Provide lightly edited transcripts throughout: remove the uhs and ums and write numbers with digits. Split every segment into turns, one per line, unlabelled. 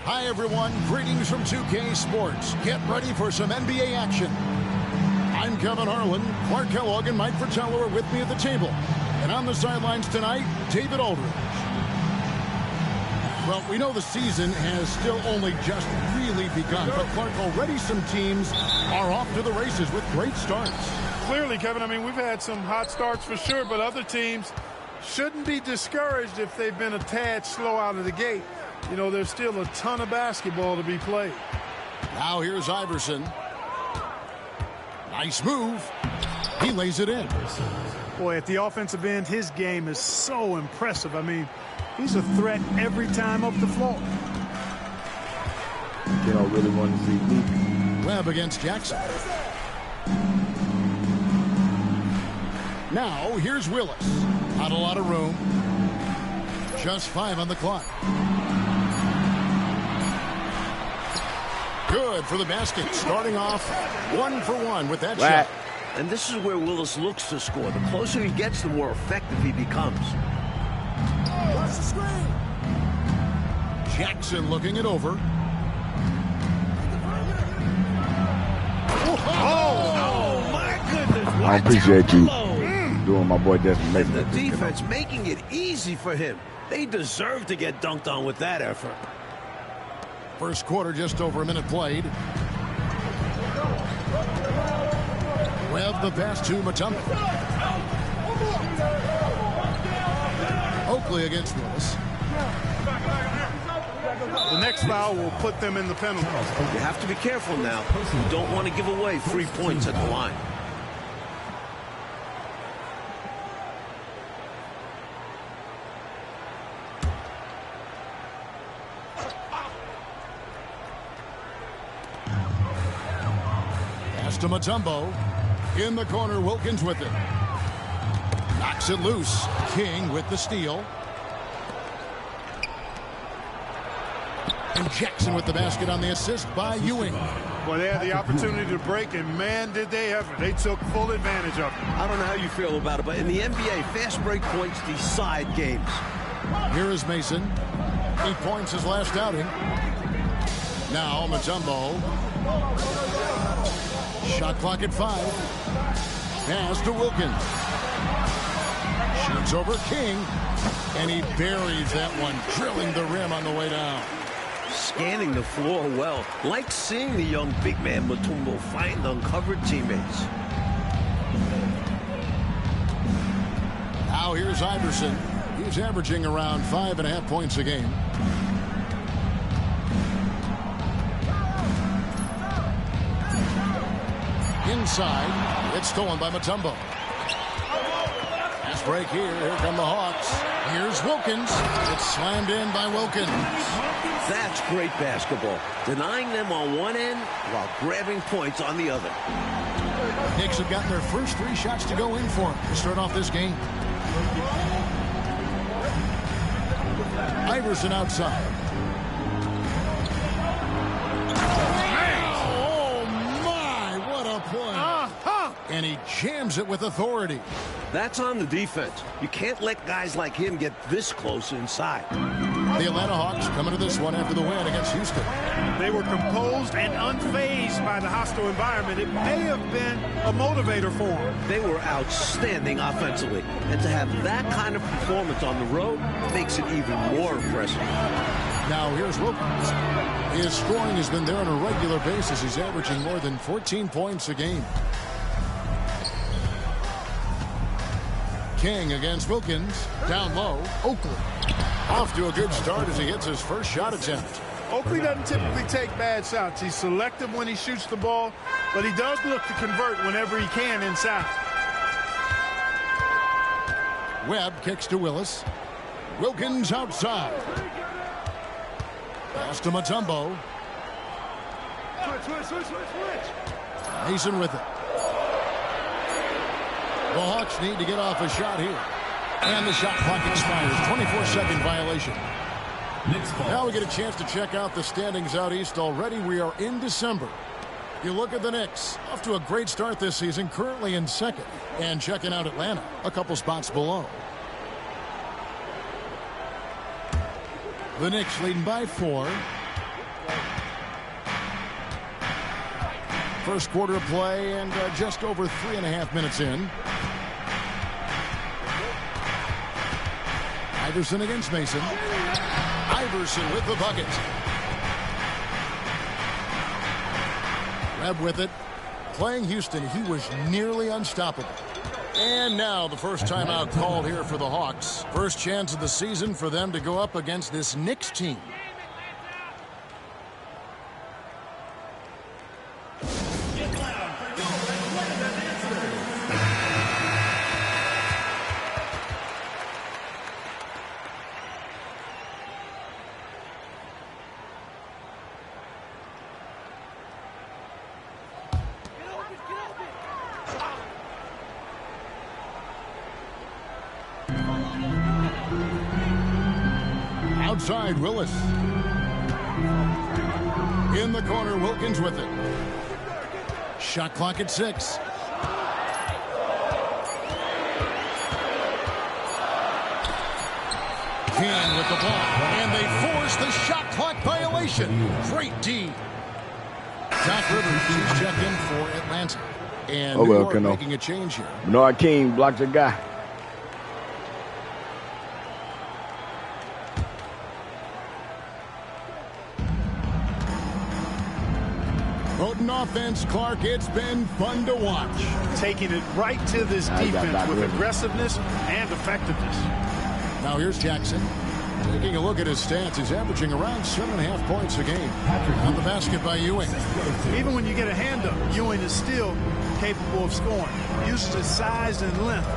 Hi, everyone. Greetings from 2K Sports. Get ready for some NBA action. I'm Kevin Harlan. Clark Kellogg and Mike Fratello are with me at the table. And on the sidelines tonight, David Aldridge. Well, we know the season has still only just really begun. But, Clark, already some teams are off to the races with great starts.
Clearly, Kevin, I mean, we've had some hot starts for sure, but other teams shouldn't be discouraged if they've been a tad slow out of the gate. You know, there's still a ton of basketball to be played.
Now here's Iverson. Nice move. He lays it in.
Boy, at the offensive end, his game is so impressive. I mean, he's a threat every time up the floor.
You don't really want to see me.
Webb against Jackson. Now here's Willis. Not a lot of room. Just 5 on the clock. Good for the basket. Starting off 1 for 1 with that shot.
And this is where Willis looks to score. The closer he gets, the more effective he becomes.
Watch the screen. Jackson looking it over.
Oh my goodness.
I appreciate you doing my boy Desmond making
The
that.
defense making it easy for him. They deserve to get dunked on with that effort.
First quarter, just over a minute played. Webb the pass to Mutombo. Oakley against Willis.
The next foul will put them in the penalty.
You have to be careful now. You don't want to give away free points at the line.
To Mutombo. In the corner, Wilkins with it. Knocks it loose. King with the steal. And Jackson with the basket on the assist by Ewing.
Well, they had the opportunity to break, and man, did they ever. They took full advantage of it.
I don't know how you feel about it, but in the NBA, fast break points decide games.
Here is Mason. 8 points his last outing. Now Mutombo. Shot clock at 5. Pass to Wilkins. Shoots over King. And he buries that one, drilling the rim on the way down.
Scanning the floor well. Like seeing the young big man Mutombo find uncovered teammates.
Now here's Iverson. He's averaging around 5.5 points a game. Inside, it's stolen by Mutombo. Fast break here. Here come the Hawks. Here's Wilkins. It's slammed in by Wilkins.
That's great basketball. Denying them on one end while grabbing points on the other.
Knicks have gotten their first 3 shots to go in for them to start off this game. Iverson outside. And he jams it with authority.
That's on the defense. You can't let guys like him get this close inside.
The Atlanta Hawks coming to this one after the win against Houston.
They were composed and unfazed by the hostile environment. It may have been a motivator for them.
They were outstanding offensively. And to have that kind of performance on the road makes it even more impressive.
Now here's Wilkins. His scoring has been there on a regular basis. He's averaging more than 14 points a game. King against Wilkins. Down low. Oakley. Off to a good start as he hits his first shot attempt.
Oakley doesn't typically take bad shots. He's selective when he shoots the ball, but he does look to convert whenever he can inside.
Webb kicks to Willis. Wilkins outside. Pass to Mutombo.
Switch.
Mason with it. The Hawks need to get off a shot here. And the shot clock expires. 24-second violation. Now we get a chance to check out the standings out east. Already we are in December. You look at the Knicks. Off to a great start this season. Currently in second. And checking out Atlanta. A couple spots below. The Knicks leading by 4. First quarter of play and just over 3.5 minutes in. Iverson against Mason. Iverson with the bucket. Webb with it. Playing Houston, he was nearly unstoppable. And now the first timeout called here for the Hawks. First chance of the season for them to go up against this Knicks team. Outside, Willis. In the corner, Wilkins with it. Shot clock at 6. King with the ball. And they force the shot clock violation. Great D. Doc Rivers, he's checked in for Atlanta. And New York making a change here.
Bernard King blocks a guy.
Houghton offense, Clark, it's been fun to watch.
Taking it right to this defense with aggressiveness and effectiveness.
Now here's Jackson. Taking a look at his stats, he's averaging around 7.5 points a game. On the basket by Ewing.
Even when you get a hand up, Ewing is still capable of scoring. Uses his size and length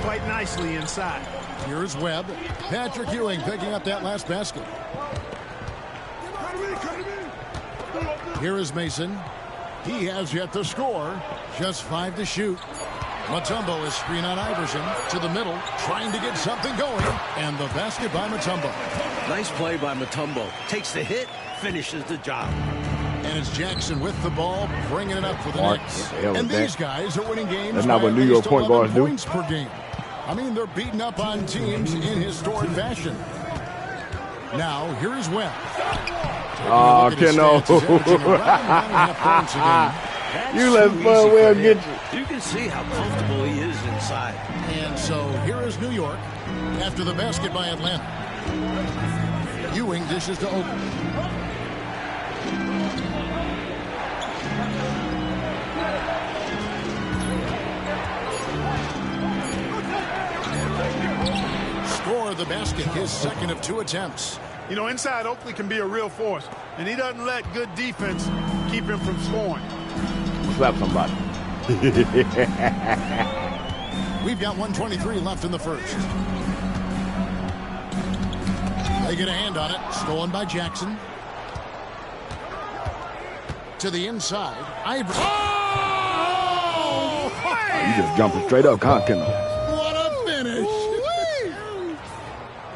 quite nicely inside.
Here's Webb. Patrick Ewing picking up that last basket. Here is Mason. He has yet to score. Just 5 to shoot. Mutombo is screen on Iverson to the middle, trying to get something going. And the basket by Mutombo.
Nice play by Mutombo. Takes the hit, finishes the job.
And it's Jackson with the ball, bringing it up for the Knicks. And these guys are winning games.
That's not what New York point guards do.
Points per game. I mean, they're beating up on teams in historic fashion. Now, here is Webb.
Oh, Keno. You let Bud Webb get you.
You can see how comfortable he is inside.
And so here is New York after the basket by Atlanta. Ewing dishes to Oakland. Score the basket, his second of 2 attempts.
You know, inside Oakley can be a real force, and he doesn't let good defense keep him from scoring.
Slap somebody.
We've got 1:23 left in the first. They get a hand on it. Stolen by Jackson. To the inside. Iverson. Oh!
You just jumping straight up, Keno.
What a finish.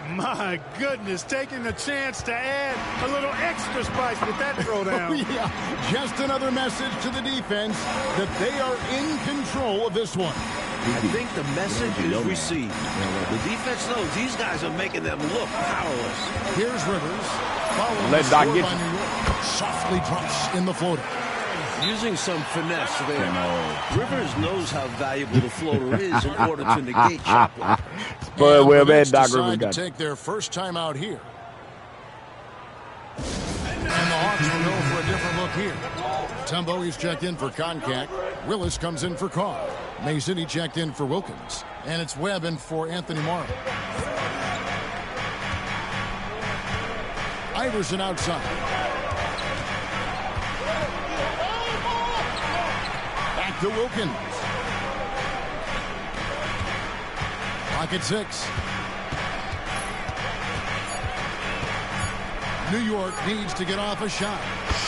My goodness, taking the chance to add a little extra spice with that throwdown.
Yeah, just another message to the defense that they are in control of this one.
I think the message is received. The defense knows these guys are making them look powerless.
Here's Rivers.
Let Doc get
by New York. Softly drops in the floater.
Using some finesse there. Rivers knows how valuable the floater is in order to negate shot block.
Spud Webb and Doc
Rivers
Rivers got
to take their first time out here. And the Hawks will go for a different look here. Mutombo, he's checked in for Concact. Willis comes in for Carr. Mason, he checked in for Wilkins. And it's Webb in for Anthony Morrow. Iverson outside. Back to Wilkins. Clock at 6. New York needs to get off a shot.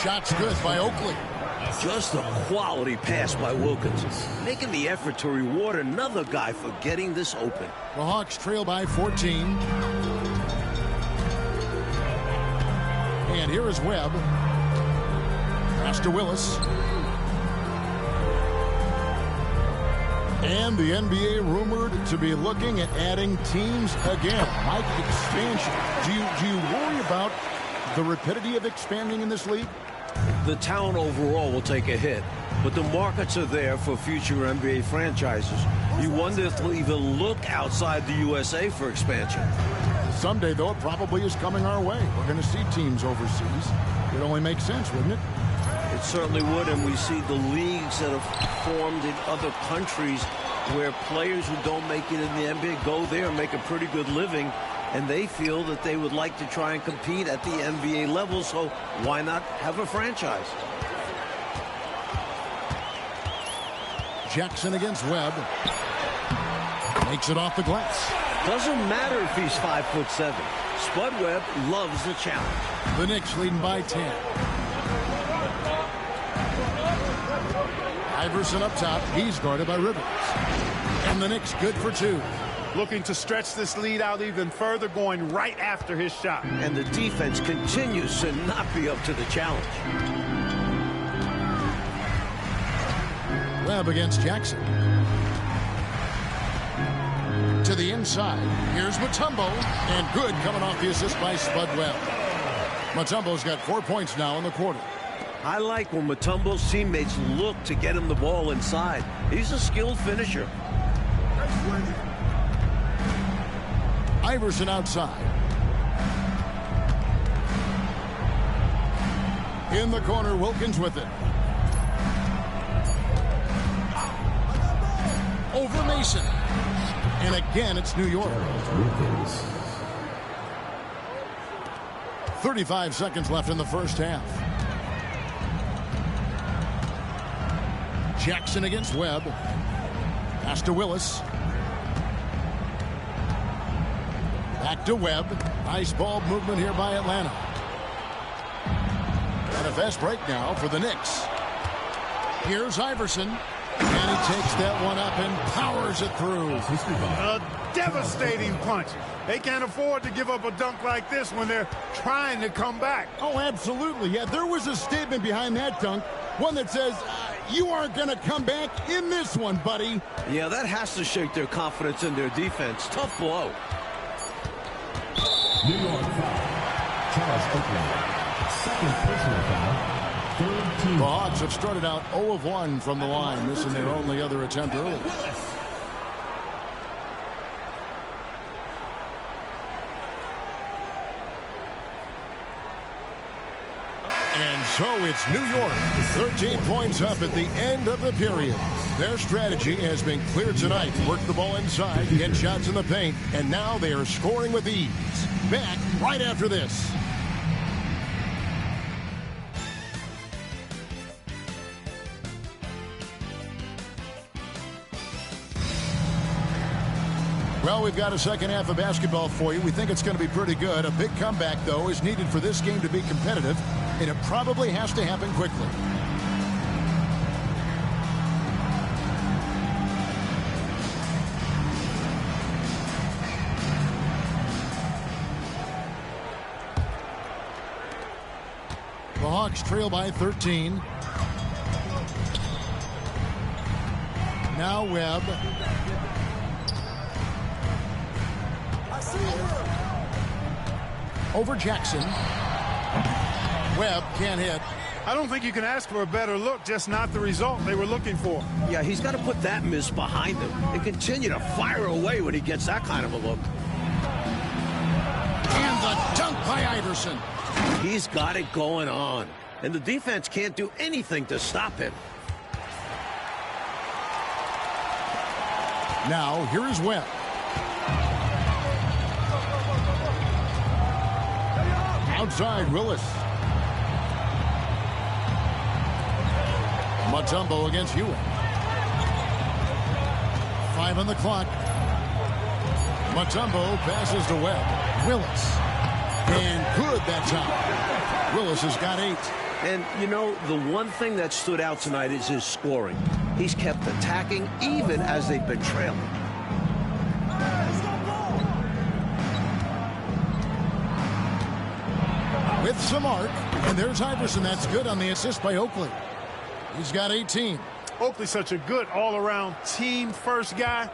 Shot's good by Oakley.
Just a quality pass by Wilkins, making the effort to reward another guy for getting this open.
The Hawks trail by 14. And here is Webb. Pass to Willis. And the NBA rumored to be looking at adding teams again. Like expansion. Do you worry about the rapidity of expanding in this league?
The talent overall will take a hit, but the markets are there for future NBA franchises. You wonder if they'll even look outside the USA for expansion.
Someday, though, it probably is coming our way. We're going to see teams overseas. It only makes sense, wouldn't it?
It certainly would, and we see the leagues that have formed in other countries where players who don't make it in the NBA go there and make a pretty good living, and they feel that they would like to try and compete at the NBA level, so why not have a franchise?
Jackson against Webb. Makes it off the glass.
Doesn't matter if he's 5'7". Spud Webb loves the challenge.
The Knicks leading by 10. Iverson up top. He's guarded by Rivers. And the Knicks good for 2.
Looking to stretch this lead out even further, going right after his shot.
And the defense continues to not be up to the challenge.
Webb against Jackson. To the inside. Here's Mutombo. And good coming off the assist by Spud Webb. Mutombo's got 4 points now in the quarter.
I like when Mutombo's teammates look to get him the ball inside. He's a skilled finisher.
Iverson outside. In the corner, Wilkins with it. Over Mason. And again, it's New York. 35 seconds left in the first half. Jackson against Webb. Pass to Willis. Back to Webb. Nice ball movement here by Atlanta. And a fast break now for the Knicks. Here's Iverson. And he takes that one up and powers it through.
A devastating punch. They can't afford to give up a dunk like this when they're trying to come back.
Oh, absolutely. Yeah, there was a statement behind that dunk. One that says, you aren't going to come back in this one, buddy.
Yeah, that has to shake their confidence in their defense. Tough blow.
New York foul. Charles Oakley. Second personal foul. Third team.
The Hawks have started out 0 of 1 from the line, missing their only other attempt early. And so it's New York, 13 points up at the end of the period. Their strategy has been clear tonight. Work the ball inside, get shots in the paint, and now they are scoring with ease. Back right after this. Well, we've got a second half of basketball for you. We think it's going to be pretty good. A big comeback, though, is needed for this game to be competitive, and it probably has to happen quickly. The Hawks trail by 13. Now Webb. Over Jackson. Webb can't hit.
I don't think you can ask for a better look, just not the result they were looking for.
Yeah, he's got to put that miss behind him and continue to fire away when he gets that kind of a look.
And the dunk by Iverson.
He's got it going on, and the defense can't do anything to stop him.
Now, here is Webb. Outside, Willis. Mutombo against Ewing. 5 on the clock. Mutombo passes to Webb. Willis. And good that time. Willis has got 8.
And, you know, the one thing that stood out tonight is his scoring. He's kept attacking even as they've been trailing.
With some arc, and there's Iverson. That's good on the assist by Oakley. He's got 18.
Oakley's such a good all-around team-first guy,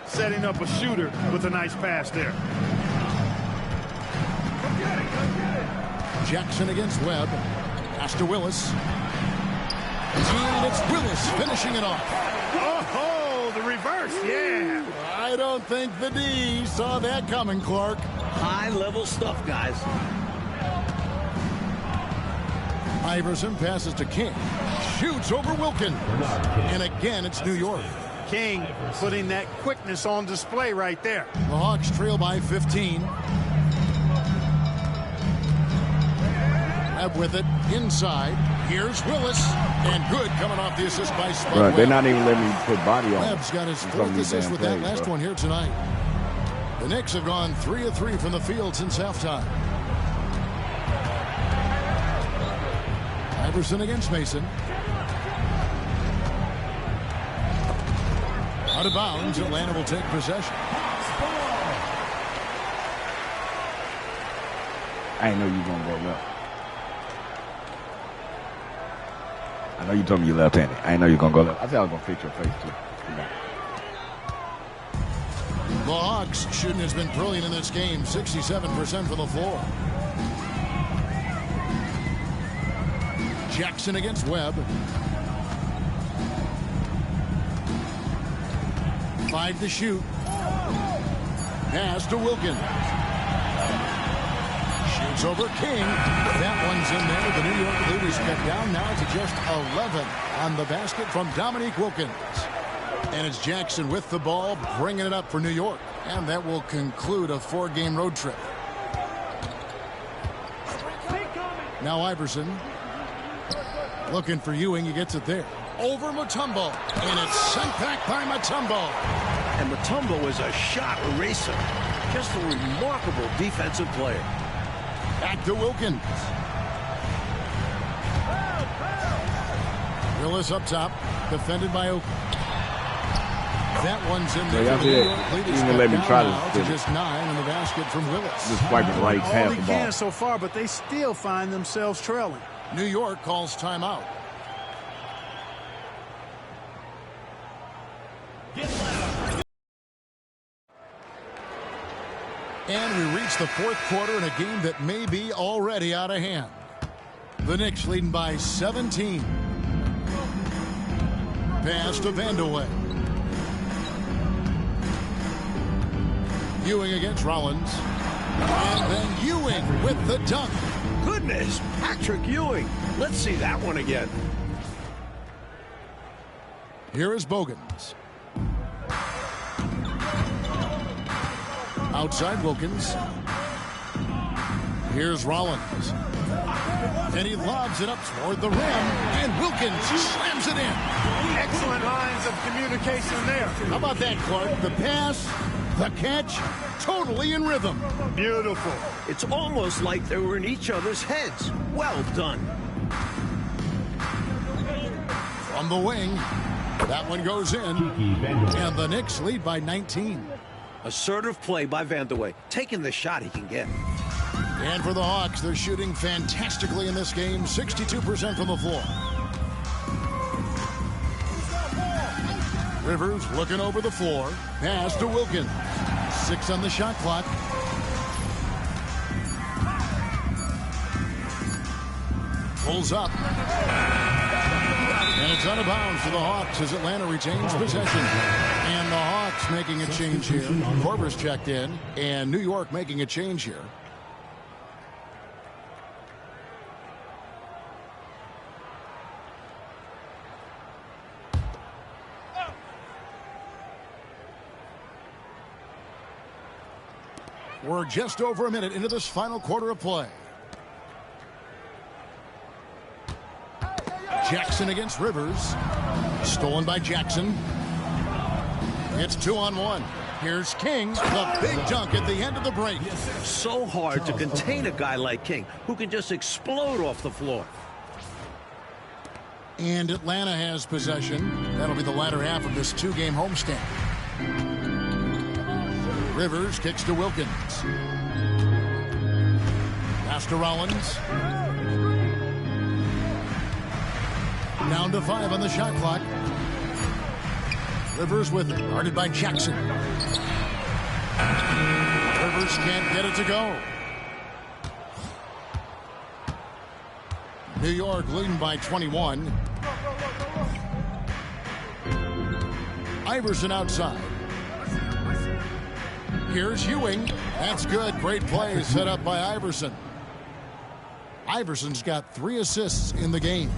setting up a shooter with a nice pass there.
Jackson against Webb. Pass to Willis. And it's Willis finishing it off.
Oh, the reverse, yeah.
I don't think the D saw that coming, Clark.
High-level stuff, guys.
Iverson passes to King. Shoots over Wilkin. And again, it's New York.
King putting that quickness on display right there.
The Hawks trail by 15. Webb with it inside. Here's Willis. And good coming off the assist by Spud.
Bro, they're not even letting me put body on.
Webb's got his fourth assist with that last one here tonight. The Knicks have gone 3 of 3 from the field since halftime. Iverson against Mason. Out of bounds, Atlanta will take possession.
I ain't know you gonna go left. I know you told me you left-handed. I ain't know you gonna go left. I said I was gonna fix your face too.
The Hawks shooting has been brilliant in this game. 67% from the floor. Jackson against Webb. 5 to shoot. Pass to Wilkins. Shoots over King. That one's in there. The New York lead is cut down now to just 11 on the basket from Dominique Wilkins. And it's Jackson with the ball, bringing it up for New York. And that will conclude a 4-game road trip. Now Iverson. Looking for Ewing. He gets it there. Over Mutombo. And it's sent back by Mutombo.
And Mutombo is a shot eraser. Just a remarkable defensive player.
Back to Wilkins. Willis up top. Defended by Oak. That one's in there.
Yeah,
He's
gonna let me try
to just 9 in the basket from Willis.
Just swiping right
All
past
he
the
can
ball.
so far, but they still find themselves trailing.
New York calls timeout. And we reach the fourth quarter in a game that may be already out of hand. The Knicks leading by 17. Pass to Vandeweghe. Ewing against Rollins. And then Ewing with the dunk.
Goodness, Patrick Ewing. Let's see that one again.
Here is Bogans. Outside Wilkins. Here's Rollins. And he lobs it up toward the rim. And Wilkins slams it in.
Excellent lines of communication there.
How about that, Clark? The pass, the catch, totally in rhythm.
Beautiful.
It's almost like they were in each other's heads. Well done.
From the wing, that one goes in. And the Knicks lead by 19.
Assertive play by Vandeweghe, taking the shot he can get.
And for the Hawks, they're shooting fantastically in this game, 62% from the floor. Rivers looking over the floor. Pass to Wilkins. 6 on the shot clock. Pulls up. And it's out of bounds for the Hawks as Atlanta retains possession. And the Hawks making a change here. Korver's checked in. And New York making a change here. We're just over a minute into this final quarter of play. Jackson against Rivers. Stolen by Jackson. It's 2-on-1. Here's King. The big dunk at the end of the break.
So hard to contain a guy like King, who can just explode off the floor.
And Atlanta has possession. That'll be the latter half of this 2-game homestand. Rivers kicks to Wilkins. Pass to Rollins. Down to 5 on the shot clock. Rivers with it. Guarded by Jackson. Rivers can't get it to go. New York leading by 21. Iverson outside. Here's Ewing. That's good. Great play set up by Iverson. Iverson's got 3 assists in the game.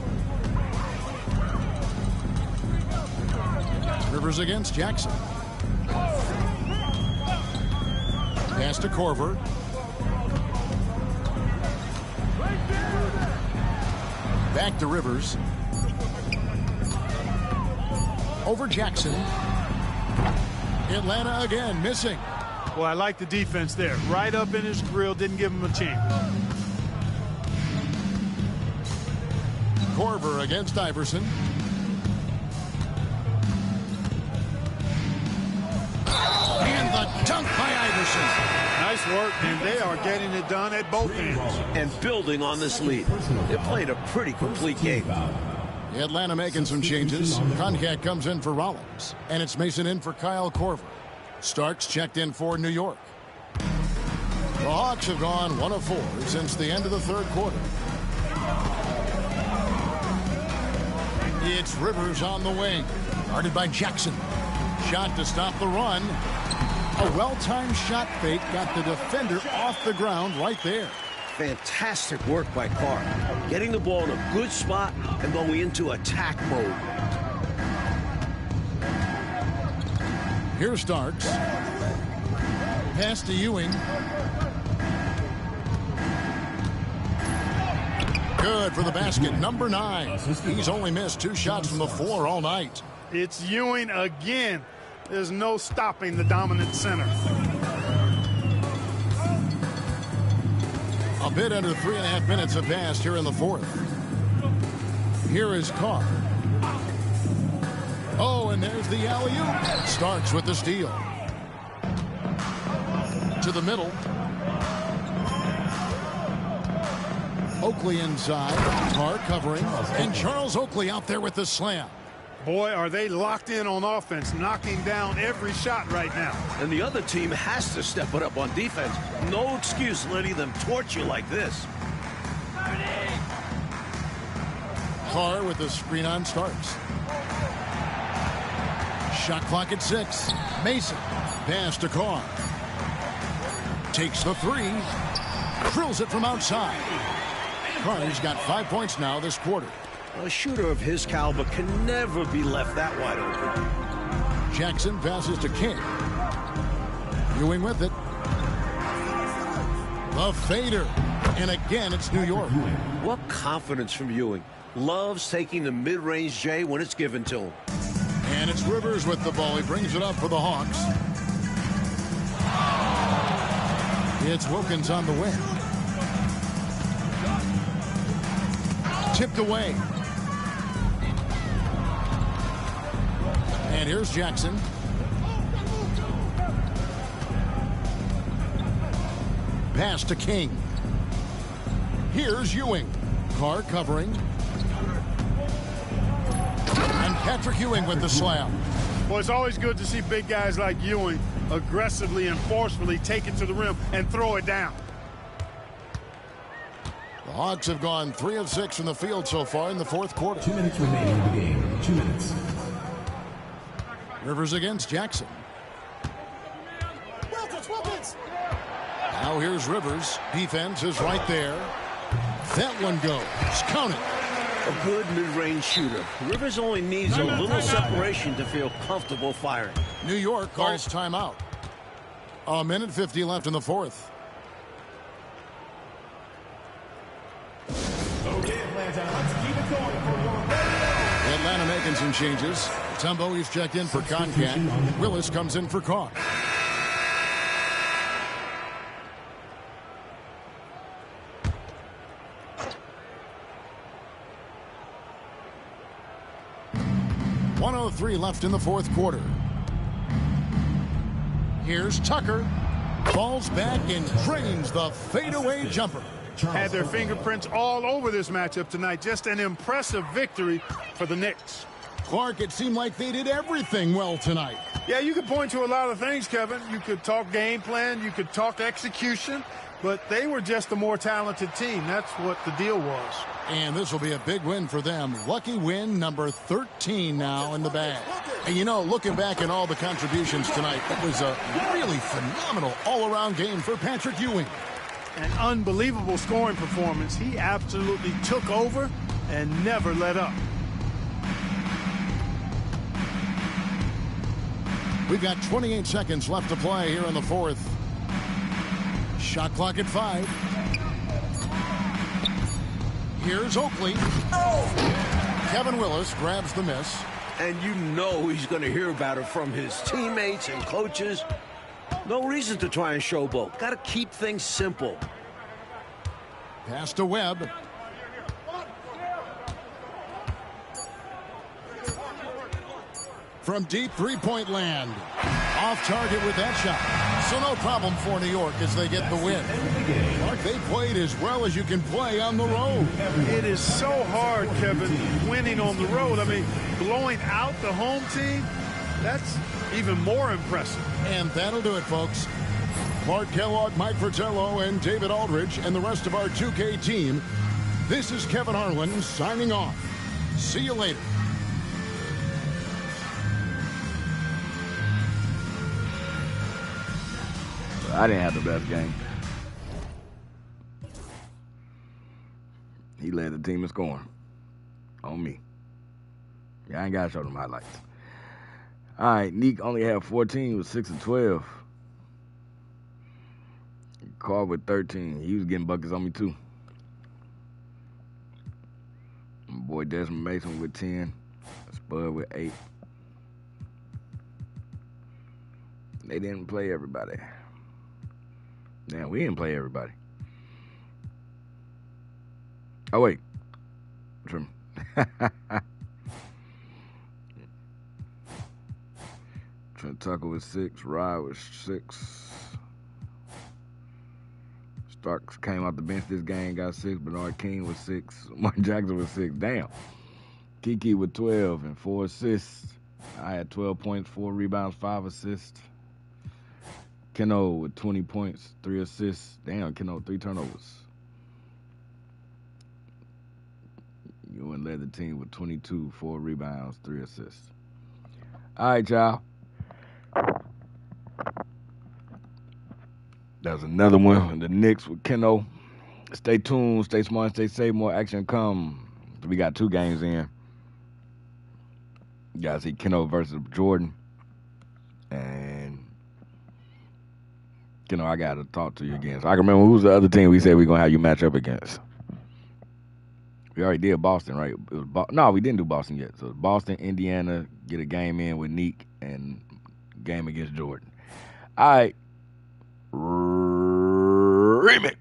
Rivers against Jackson. Pass to Korver. Back to Rivers. Over Jackson. Atlanta again, missing.
Well, I like the defense there. Right up in his grill, didn't give him a chance.
Korver against Iverson. And the dunk by Iverson.
Nice work, and they are getting it done at both ends.
And building on this lead. They played a pretty complete game.
Atlanta making some changes. Concat comes in for Rollins. And it's Mason in for Kyle Korver. Starks checked in for New York. The Hawks have gone 1 of 4 since the end of the third quarter. It's Rivers on the wing. Guarded by Jackson. Shot to stop the run. A well-timed shot fake got the defender off the ground right there.
Fantastic work by Carr. Getting the ball in a good spot and going into attack mode.
Here's Starks. Pass to Ewing. Good for the basket, number 9. He's only missed 2 shots from the floor all night.
It's Ewing again. There's no stopping the dominant center.
A bit under 3.5 minutes have passed here in the fourth. Here is Carr. Oh, and there's the alley-oop. Starks with the steal. To the middle. Oakley inside. Carr covering. And Charles Oakley out there with the slam.
Boy, are they locked in on offense, knocking down every shot right now.
And the other team has to step it up on defense. No excuse letting them torch you like this.
Carr with the screen on Starks. Shot clock at 6. Mason. Pass to Carr. Takes the 3. Drills it from outside. Carr's got 5 points now this quarter.
A shooter of his caliber can never be left that wide open.
Jackson passes to King. Ewing with it. The fader. And again, it's New York.
What confidence from Ewing. Loves taking the mid-range J when it's given to him.
And it's Rivers with the ball. He brings it up for the Hawks. It's Wilkins on the wing. Tipped away. And here's Jackson. Pass to King. Here's Ewing. Carr covering. And Patrick Ewing with the slam.
Well, it's always good to see big guys like Ewing aggressively and forcefully take it to the rim and throw it down.
The Hawks have gone 3 of 6 from the field so far in the fourth quarter.
2 minutes remaining in the game. 2 minutes.
Rivers against Jackson. Now here's Rivers. Defense is right there. That one goes. Count it.
A good mid-range shooter. Rivers only needs a little separation to feel comfortable firing.
New York calls timeout. 1:50 left in the fourth.
Okay, Atlanta, let's keep it going for your...
Atlanta making some changes. Tumbo, he's checked in for Concat. Willis comes in for Carr. .103 left in the fourth quarter. Here's Tucker. Falls back and drains the fadeaway jumper.
Had their fingerprints all over this matchup tonight. Just an impressive victory for the Knicks.
Clark, it seemed like they did everything well tonight.
Yeah, you could point to a lot of things, Kevin. You could talk game plan. You could talk execution. but they were just a more talented team. That's what the deal was.
And this will be a big win for them. Lucky win number 13 now in the bag. And, you know, looking back at all the contributions tonight, it was a really phenomenal all-around game for Patrick Ewing.
An unbelievable scoring performance. He absolutely took over and never let up.
We've got 28 seconds left to play here in the fourth. Shot clock at 5. Here's Oakley. Kevin Willis grabs the miss.
And you know he's going to hear about it from his teammates and coaches. No reason to try and showboat. Got to keep things simple.
Pass to Webb. From deep three-point land. Off target with that shot. So no problem for New York as they get the win. Mark, they played as well as you can play on the road.
It is so hard, Kevin, winning on the road. I mean, blowing out the home team, that's even more impressive.
And that'll do it, folks. Clark Kellogg, Mike Fratello, and David Aldridge, and the rest of our 2K team. This is Kevin Harlan signing off. See you later.
I didn't have the best game. He led the team in scoring. On me. Yeah, I ain't got to show them highlights. All right, Neek only had 14 with 6 and 12. Carr with 13. He was getting buckets on me, too. My boy Desmond Mason with 10. Spud with 8. They didn't play everybody. Damn, we didn't play everybody. Oh, wait. Trim. Trent Tucker was 6. Rye was 6. Starks came out the bench this game, got 6. Bernard King was 6. Mark Jackson was 6. Damn. Kiki with 12 and 4 assists. I had 12 points, 4 rebounds, 5 assists. Keno with 20 points, 3 assists. Damn, Keno, 3 turnovers. Ewan led the team with 22, 4 rebounds, 3 assists. All right, y'all. That's another one. The Knicks with Keno. Stay tuned, stay smart, stay safe. More action come. We got 2 games in. You guys see Keno versus Jordan. And you know, I got to talk to you again. So I can remember who's the other team we said we're going to have you match up against. We already did Boston, right? It was no, we didn't do Boston yet. So Boston, Indiana, get a game in with Neek, and game against Jordan. All right. Remix.